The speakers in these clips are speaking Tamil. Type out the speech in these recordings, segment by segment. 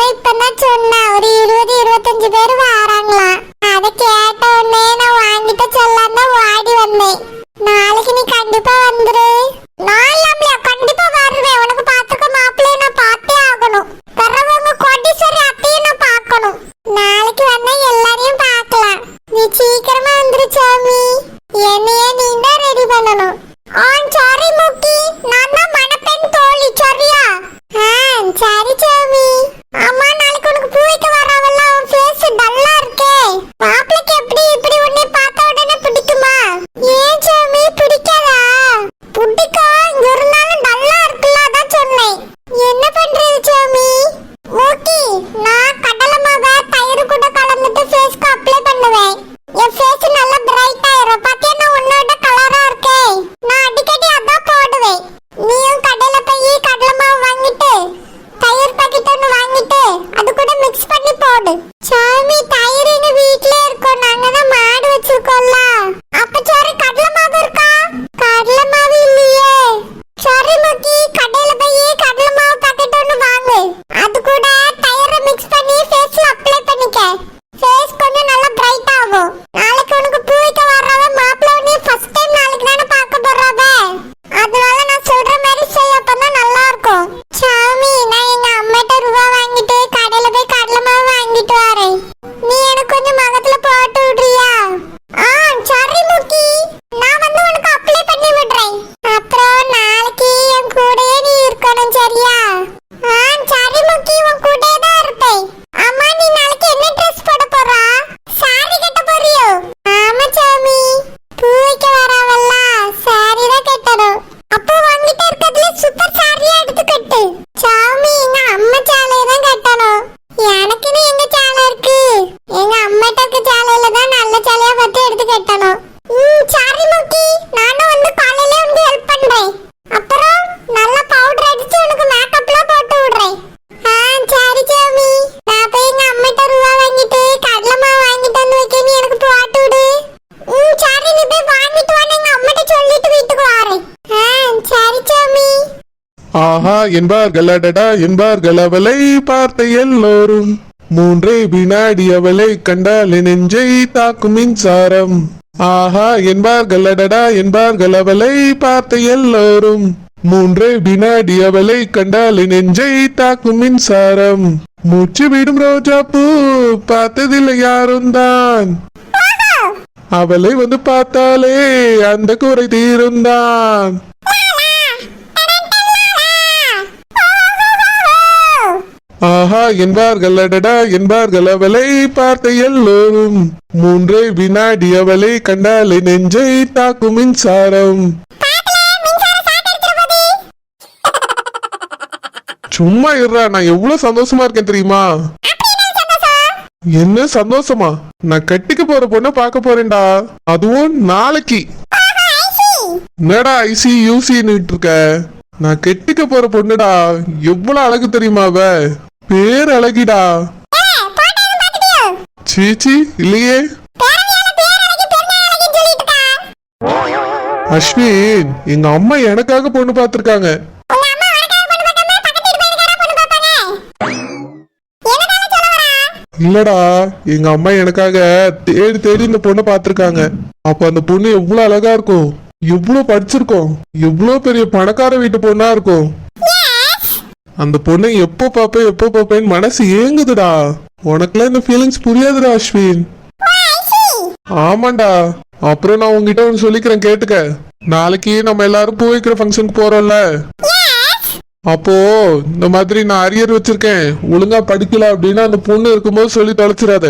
இப்பதான் சொன்னா ஒரு 20-25 பேர் வராங்களாம். அத கேட்ட உடனே நான் வாங்கிட்டு சொல்லாம ஓடி வந்தேன். நாளைக்கு நீ கண்டிப்பா வந்துரு. நான் இல்லாமலையா கண்டிப்பா வருவேன். உனக்கு பாத்துக்க மாப்பிள்ளைய நான் பார்த்தே ஆகணும். பிறவங்க கோட்டீஸ்வரி அத்தையும் நான் பார்க்கணும். நாளைக்கு வந்தா எல்லாரையும் பார்க்கலாம். நீ சீக்கிரமா வந்துரு சாமி. என்னைய நீ தான் ரெடி பண்ணணும். சாரி முக்கி, நான் தான் மணப்பெண் தோழி. சரியா? சரி சாமி. அம்மா நாளைக்கு உனக்கு பூ வைக்க வரவல்ல, உன் ஃபேஸ் டல்லா இருக்கே. மாப்பிளைக்கு எப்படி இப்படி உன்னை பார்த்த உடனே பிடிக்குமா? ஏன் சாமி பிடிக்காதா? பிடிக்கும், இங்க இருந்தாலும் டல்லா இருக்குல்ல, அதான் சொன்னேன். என்ன பண்றது சாமி? மூக்கி, நான் கடலை மாவை தயிர் கூட கலந்துட்டு ஃபேஸ்க்கு அப்ளை பண்ணுவேன். என் ஃபேஸ் நல்லா பிரைட் ஆயிரும். பாத்தியா நான் உன்னோட கலரா இருக்கேன். நான் அடிக்கடி அதான் போடுவேன். நீயும் கடையில போய் கடலை மாவு வாங்கிட்டு தயிர் பாக்கெட் ஒன்று வாங்கிட்டு அது கூட மிக்ஸ் பண்ணி போடு. சாமி தயிர் எங்க வீட்லயே இருக்கும். நாங்க தான் மாடு வச்சிருக்கோம்ல. அப்ப சாரி கடலை மாவு இருக்கா? கடலை மாவு இல்லையே. சாரி முக்கி, கடையில போய் கடலை மாவு பாக்கெட் ஒன்று வாங்கு. அது கூட தயிரை மிக்ஸ் பண்ணி ஃபேஸ்ல அப்ளை பண்ணிக்க. ஃபேஸ் கொஞ்சம் நல்லா பிரைட் ஆகும். நாளைக்கு உனக்கு பூ வைக்க வர்றவ மாப்பிள்ளை உன்னை ஃபர்ஸ்ட் டைம் நாளைக்கு தானே பார்க்க போறாவ. அதனால நான் சொல்ற மாதிரி செய், அப்பதான் நல்லா இருக்கும். சாமி நான் எங்க அம்மாட்ட ரூபா வாங்கிட்டு கடையில போய் கடலை மாவு வாங்கிட்டு வரேன். நீ எனக்கு கொஞ்சம் மகத்துல போட்டு விடுறியா? சரி முக்கி, நான் வந்து உனக்கு அப்ளை பண்ணி விடுறேன். அப்புறம் நாளைக்கு என் கூடயே நீ இருக்கணும். சரியா? சரி முக்கி, உன் கூடயே தான் இருப்பேன். அம்மா நீ நாளைக்கு என்ன ட்ரெஸ் போட போறா? சாரி கட்ட போறியோ? ஆமா சாமி, பூ வைக்க வரவல்ல, சாரி தான் கட்டணும். அப்போ வாங்கிட்டு இருக்கிறதுல சூப்பர் சாரியா எடுத்து கட்டு. சாமி எங்க அம்மா சாலையை தான் கட்டணும். எனக்குன்னு எங்க சாலை இருக்கு? எங்க அம்மாட்ட இருக்க சாலையில தான் நல்ல சாலையா பார்த்து எடுத்து கட்டணும். சாரி முக்கி, நானும் வந்து காலையில வந்து ஹெல்ப் பண்றேன். அப்புறம் நல்ல பவுடர் அடிச்சு உனக்கு மேக்கப்லாம் போட்டு விடுறேன். சரி சாமி, நான் போய் எங்க அம்மாட்ட ரூபா வாங்கிட்டு கடலை மாவு வாங்கிட்டு வந்து வைக்க. நீ எனக்கு போட்டு விடு. சரி நீ போய் வாங்கிட்டு வா, எங்க அம்மாட்ட சொல்லிட்டு வீட்டுக்கு வரேன். சரி சாமி. ஆஹா என்பார்கள் அடடா என்பார்கள் அவளை பார்த்த எல்லோரும். 3 வினாடி அவளை கண்டால் நெஞ்சை தாக்கும் மின்சாரம். ஆஹா என்பார்கள் அடடா என்பார்கள் அவளை பார்த்த எல்லோரும். 3 வினாடி அவளை கண்டால் நெஞ்சை தாக்கும் மின்சாரம். மூச்சு விடும் ரோஜா பூ பார்த்ததில்லை யாரும் தான். அவளை வந்து பார்த்தாலே அந்த குறை தீருந்தான். ஆஹா என்பார்கள் அடடா என்பார்கள் அவளை பார்த்த எல்லோரும். 3 வினாடி அவளை கண்டாலே நெஞ்சை தாக்கும் மின்சாரம். சும்மா இருடா, நான் எவ்வளவு சந்தோஷமா இருக்கேன் தெரியுமா? என்ன சந்தோஷமா? நான் கட்டிக்க போற பொண்ண பார்க்க போறேன்டா, அதுவும் நாளைக்கு. என்னடா ஐசி யூசின்னு இருக்க? நான் கெட்டிக்க போற பொண்ணுடா. எவ்வளவு அழகு தெரியுமா அவ? பேர் அழகிடா. சீச்சி இல்லையே. அஸ்வின், எங்க அம்மா எனக்காக பொண்ணு பார்த்திருக்காங்க. இல்லடா, எங்க அம்மா எனக்காக தேடி தேடி இந்த பொண்ணை பார்த்திருக்காங்க. அப்ப அந்த பொண்ணு எவ்வளவு அழகா இருக்கும், எவ்வளவு படிச்சிருக்கோம், எவ்வளவு பெரிய பணக்கார வீட்டு பொண்ணா இருக்கும். அந்த பொண்ணை எப்போ பாப்பேன்னு மனசு ஏங்குதுடா. உனக்குலாம் இந்த ஃபீலிங்ஸ் புரியாதுடா அஸ்வின். ஆமாண்டா. அப்புறம் நான் உங்ககிட்ட ஒன்று சொல்லிக்கிறேன், கேட்டுக்க. நாளைக்கு நம்ம எல்லாரும் பூ வைக்கிற ஃபங்க்ஷனுக்கு போறோம்ல, அப்போ இந்த மாதிரி நான் அரியர் வச்சிருக்கேன், ஒழுங்கா படிக்கல அப்படின்னா அந்த பொண்ணு இருக்கும்போது சொல்லி தொலைச்சிடாத.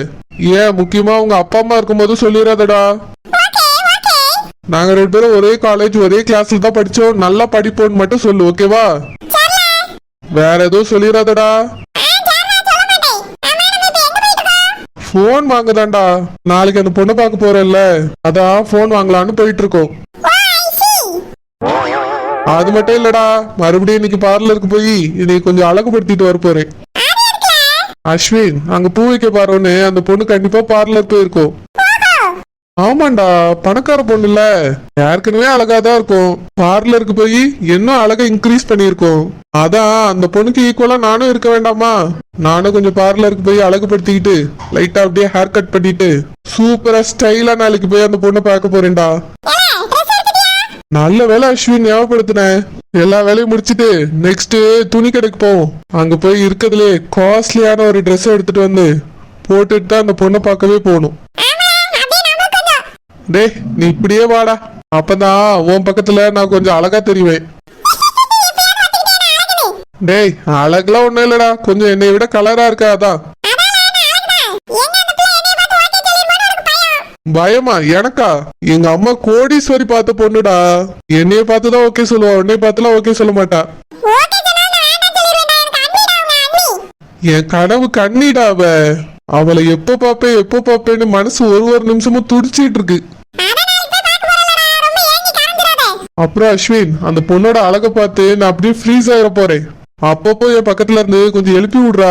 ஏன் முக்கியமா உங்க அப்பா அம்மா இருக்கும்போது சொல்லிடாதடா. நாங்க 2 பேரும் ஒரே காலேஜ் ஒரே கிளாஸ்ல தான் படிச்சோம், நல்லா படிப்போன்னு மட்டும் சொல்லு, ஓகேவா? வேற எதுவும் சொல்லிடாதடா. போன் வாங்குதாண்டா, நாளைக்கு அந்த பொண்ணை பார்க்க போறேன்ல, அதான் போன் வாங்கலான்னு போயிட்டு இருக்கோம். அது மட்டும் இல்லடா, மறுபடியும் இன்னைக்கு பார்லருக்கு போய் இன்னைக்கு கொஞ்சம் அழகுபடுத்திட்டு வர போறேன். அஸ்வின், அங்க பூ வைக்க பாருன்னு அந்த பொண்ணு கண்டிப்பா பார்லர் போயிருக்கோம். ஆமாண்டா, பணக்கார பொண்ணு இல்ல, ஏற்கனவே அழகாதான் இருக்கும். பார்லருக்கு போய் இன்னும் அழகா இன்க்ரீஸ் பண்ணிருக்கோம். அதான் அந்த பொண்ணுக்கு ஈக்குவலா நானும் இருக்க வேண்டாமா? நானும் கொஞ்சம் பார்லருக்கு போய் அழகுபடுத்திக்கிட்டு லைட்டா அப்படியே ஹேர் கட் பண்ணிட்டு சூப்பரா ஸ்டைலா நாளைக்கு போய் அந்த பொண்ணை பார்க்க போறேன்டா. நல்ல வேலை அஸ்வின் ஞாபகப்படுத்தினேன். எல்லா வேலையும் முடிச்சிட்டு நெக்ஸ்ட் துணி கடைக்கு போவோம். அங்க போய் இருக்கிறதுலே காஸ்ட்லியான ஒரு ட்ரெஸ் எடுத்துட்டு வந்து போட்டுட்டு தான் அந்த பொண்ணை பார்க்கவே போகணும். டேய், நீ இப்படியே வாடா, அப்பதான் உன் பக்கத்துல நான் கொஞ்சம் அழகா தெரிவேன். டேய், அழகுலாம் ஒண்ணும் இல்லடா, கொஞ்சம் என்னை விட கலரா இருக்கா, அதான். பயமா எனக்கா? எங்க அம்மா கோடீஸ்வரி பார்த்த பொண்ணுடா. என்னைய பார்த்துதான் ஓகே சொல்லுவா, உன்னைய பார்த்துலாம் ஓகே சொல்ல மாட்டா. என் கனவு கண்ணிடா அவ. அவளை எப்ப பாப்பேன்னு மனசு ஒரு நிமிஷமும் துடிச்சிட்டு இருக்கு. அப்புறம் அஸ்வின், அந்த பொண்ணோட அழக பார்த்து நான் அப்படியே ஃப்ரீஸ் ஆயிட போறேன். அப்பப்போ என் பக்கத்துல இருந்து கொஞ்சம் எழுப்பி விடுறா.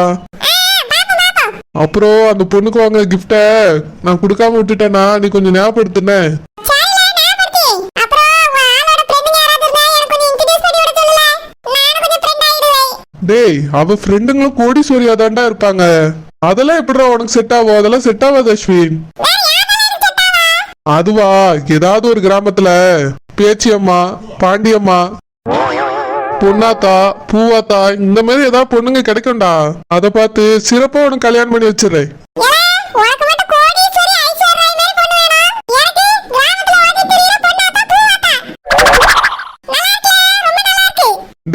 அப்புறம் அந்த பொண்ணுக்கு வாங்க கிஃப்ட நான் கொடுக்காம விட்டுட்டேன்னா நீ கொஞ்சம் ஞாபகப்படுத்துன. டேய், அவ ஃப்ரெண்டுங்களும் கோடீஸ்வரியா தாண்டா இருப்பாங்க. அதெல்லாம் எப்படிடா உனக்கு செட் ஆகும்? அதெல்லாம் செட் ஆகாது அஸ்வின். அதுவா, ஏதாவது ஒரு கிராமத்துல பேச்சியம்மா, பாண்டியம்மா, பொன்னாத்தா, பூவாத்தா இந்த மாதிரி ஏதாவது பொண்ணுங்க கிடைக்கும்டா. அதை பார்த்து சிறப்பா உனக்கு கல்யாணம் பண்ணி வச்சிடுறேன்.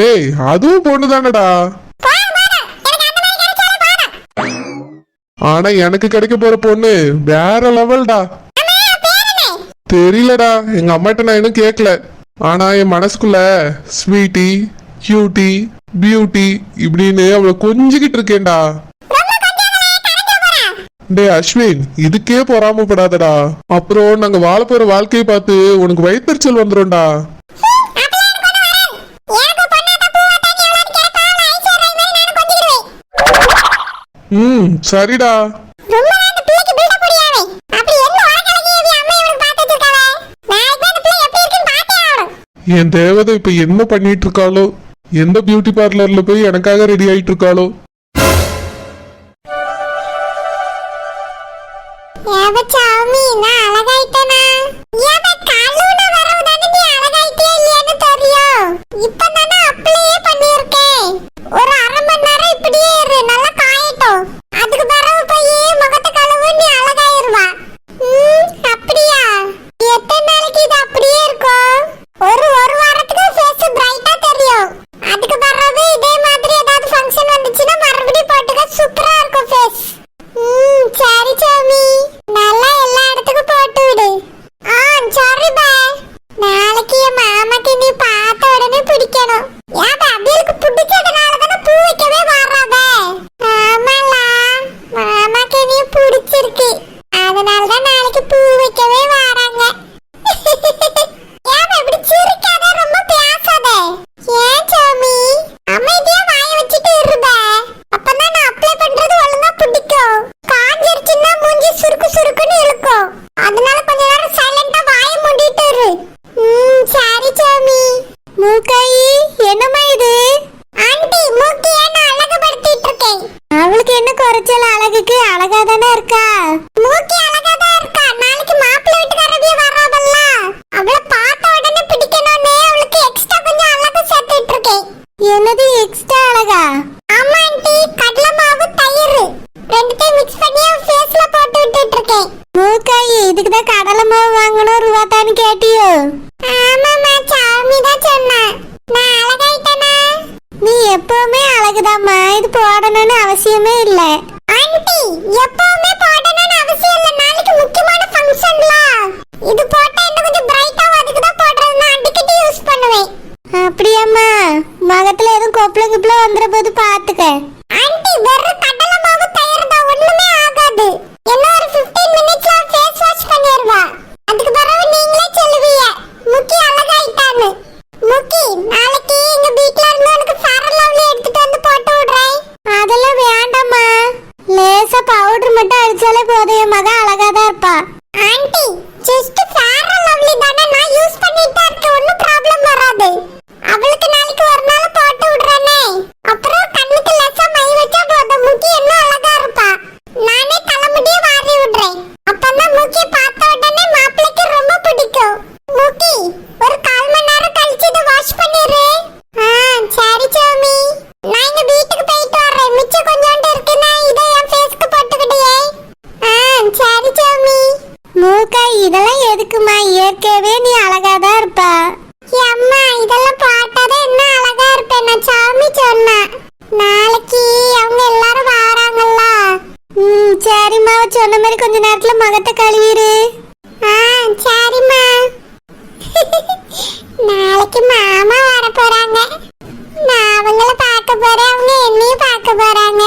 டேய், அதுவும் பொண்ணு தானடா. ஆனா எனக்கு கிடைக்க போற பொண்ணு வேற லெவல்டா. தெரியலடா, எங்க அம்மாட்ட நான் இன்னும் கேட்கல. ஆனா என் மனசுக்குள்ள ஸ்வீட்டி, கியூட்டி, பியூட்டி இப்படின்னு அவளை கொஞ்சிக்கிட்டு இருக்கேன்டா. டே அஸ்வின், இதுக்கே பொறாமப்படாதடா. அப்புறம் நாங்க வாழ போற வாழ்க்கையை பார்த்து உனக்கு வயிற்றுச்சல் வந்துடும்டா. சரிடா. என் தேவதை இப்ப என்ன பண்ணிட்டு இருக்காளோ, எந்த பியூட்டி பார்லர்ல போய் எனக்காக ரெடி ஆயிட்டு இருக்காளோ. சரிம்மா, சொன்ன மாதிரி கொஞ்ச நேரத்துல முகத்தை கழுவிரு. சரிம்மா. நாளைக்கு மாமா வர போறாங்க. நான் அவங்கள பார்க்க போறேன், அவங்க என்னையும் பார்க்க போறாங்க.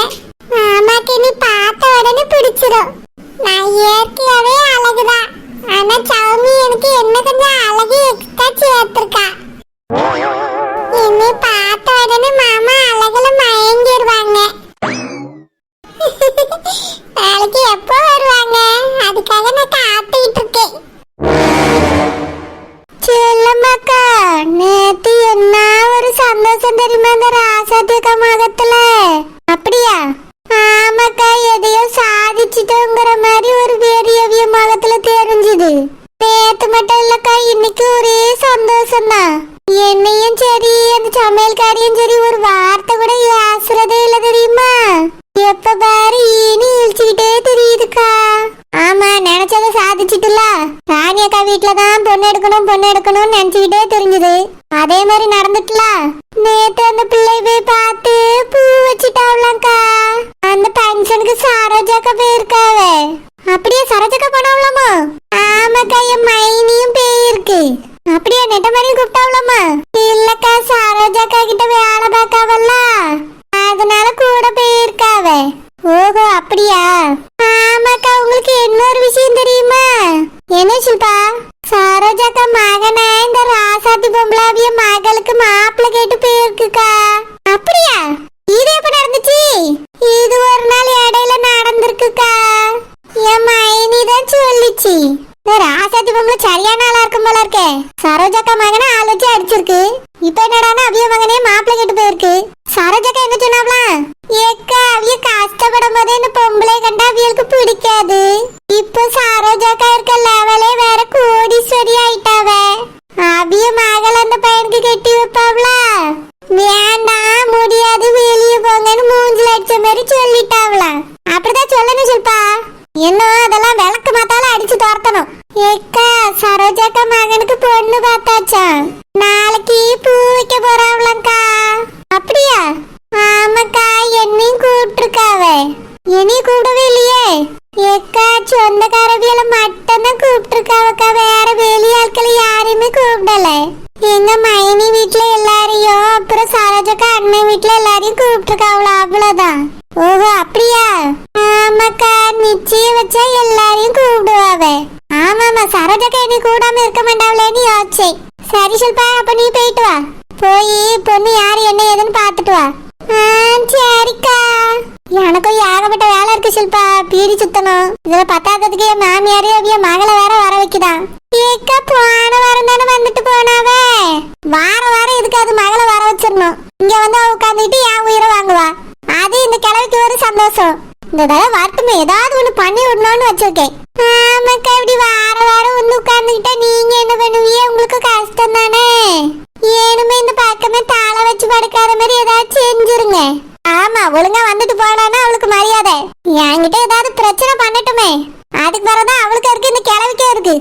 மாமாக்கு நீ பார்த்த உடனே பிடிச்சிடும். நான் இயற்கையாவே அழகுதான், ஆனா சௌமி எனக்கு என்ன கொஞ்சம் அழகு எக்ஸ்ட்ரா சேர்த்திருக்கா. என்னை பார்த்த உடனே மாமா அழகுல மயங்கிடுவாங்க. நாளைக்கு எப்போ வருவாங்க, அதுக்காக நான் காத்துக்கிட்டு இருக்கேன். செல்லம்மாக்கா, நேத்து என்ன ஒரு சந்தோஷம் தெரியுமா இந்த ராசாத்தியக்கா மகத்துல? அப்படியா? ஆமாக்கா, எதையோ சாதிச்சுட்டோங்கிற மாதிரி ஒரு பெரிய மகத்துல தெரிஞ்சுது. நேத்து மட்டும் இல்லக்கா, இன்னைக்கு ஒரே சந்தோஷம் தான். என்னையும் சரி அந்த சமையல்காரியும் சரி ஒரு வார்த்தை கூட ஏசுறதே இல்ல தெரியுமா? எப்ப பாரு ஈனி இழிச்சுக்கிட்டே தெரியுதுக்கா. ஆமா, நினைச்சத சாதிச்சுட்டுல. ராணி அக்கா வீட்டுலதான் பொண்ணு எடுக்கணும்னு நினைச்சுக்கிட்டே தெரிஞ்சது. அதே மாதிரி நடந்துட்டுல. நேத்து அந்த பிள்ளை போய் பார்த்து பூ வச்சுட்டாவலாம்க்கா. அந்த பங்கனுக்கு சரோஜாக்கா போயிருக்காவே. அப்படியே சரோஜாக்கா போனவளாமா? ஆமாக்கா, என் மைனியும் போயிருக்கு. அப்படியே நெட்ட மாதிரி கூப்பிட்டாவலாமா? இல்லக்கா, சரோஜாக்கா கிட்ட வேலை பார்க்காவல்ல, அதனால கூட போயிருக்காவே. ஓஹோ, அப்படியா? ஆமாக்கா, உங்களுக்கு இன்னொரு விஷயம் தெரியுமா? என்ன ஷில்பா? சரோஜாக்கா மகனை இந்த ராசாத்தி பொம்பளாவிய மகளுக்கு மாப்பிள்ளை கேட்டு போயிருக்குக்கா. அப்படியா? இது எப்ப நடந்துச்சு? இது ஒரு நாள் இடையில நடந்திருக்குக்கா. என் மைனி தான் சொல்லிச்சு. ராசாத்தி பொம்பளை சரியான ஆளா இருக்கும் போல இருக்கே. சரோஜாக்கா மகனை ஆள் வச்சு அடிச்சிருக்கு. இப்ப என்னடானா அவிய மகனே மாப்பிள்ளை கேட்டு போயிருக்கு. சரோஜாக்கா என்ன சொன்னாவளா? ஏக்கா, அவிய கஷ்டப்படும் போதே இந்த பொம்பளை கண்டா அவியலுக்கு பிடிக்காது. இப்போ சரோஜாக்கா இருக்க லெவலே வேற கோடீஸ்வரி ஆயிட்டாவ. அவிய மகள் அந்த பையனுக்கு கட்டி வைப்பாவளா? வேண்டாம், முடியாது, வெளியே போங்கன்னு மூஞ்சில அடிச்ச மாதிரி சொல்லிட்டாவளா. அப்படிதான் சொல்லணும் ஷில்பா. இன்னும் அதெல்லாம் விளக்கு மாத்தால அடிச்சு துரத்தணும். ஏக்கா, சரோஜாக்கா மகனுக்கு பொண்ணு பார்த்தாச்சா? நாளைக்கு பூ வைக்க போறாவளங்கா. அப்படியா? ஆமாக்கா, என்னையும் கூப்பிட்டுருக்காவே. என்னையும் கூப்பிடவே இல்லையே. ஏக்கா, சொந்தக்காரவியல மட்டும்தான் கூப்பிட்டுருக்காவக்கா, வேற வெளியாட்களை யாரையுமே கூப்பிடல. எங்க மைனி வீட்டுல எல்லாரையும், அப்புறம் சரோஜாக்கா அண்ணன் வீட்டுல எல்லாரையும் கூப்பிட்டுருக்காவளா, அவ்வளவுதான். ஓஹோ, அப்படியா? ஆமாக்கா, நிச்சயம் வச்சா எல்லாரையும் கூப்பிடுவாவே. ஆமாமா, சரோஜாக்கா என்னை கூடாம இருக்க மாட்டாவளேன்னு யோசிச்சேன். சரி ஷில்பா, அப்ப நீ போயிட்டு வா. போய் பொண்ணு யாரு என்ன ஏதுன்னு பாத்துட்டு வா. சரிக்கா. எனக்கும் ஏகப்பட்ட வேலை இருக்கு ஷில்பா, பீடி சுத்தணும். இதுல பத்தாததுக்கு என் மாமியாரே அவிய மகளை வேற வர வைக்குதான். ஏக்கா, போன வாரம் தானே வந்துட்டு போனாவே. வாரம் இதுக்கு அது மகளை வர வச்சிடணும். இங்க வந்து உட்காந்துக்கிட்டு என் உயிரை வாங்குவா. அது இந்த கிழவிக்கு ஒரு சந்தோஷம். இந்த தடவை வரட்டுமே ஏதாவது ஒண்ணு பண்ணி விடணும்னு வச்சிருக்கேன். ஆமாக்கா, இப்படி வாரம் வந்து உட்கார்ந்துக்கிட்டா நீங்க என்ன பண்ணுவீங்க? உங்களுக்கு கஷ்டம் தானே. ஏனுமே இந்த பக்கமே தாளை வச்சு படுக்காத மாதிரி ஏதாவது செஞ்சிருங்க. ஆமா, ஒழுங்கா வந்துட்டு போனானா அவளுக்கு மரியாதை. என்கிட்ட ஏதாவது பிரச்சனை பண்ணட்டுமே, அதுக்கு பிறகுதான் அவளுக்கு இருக்கு, இந்த கிழவிக்கே இருக்கு.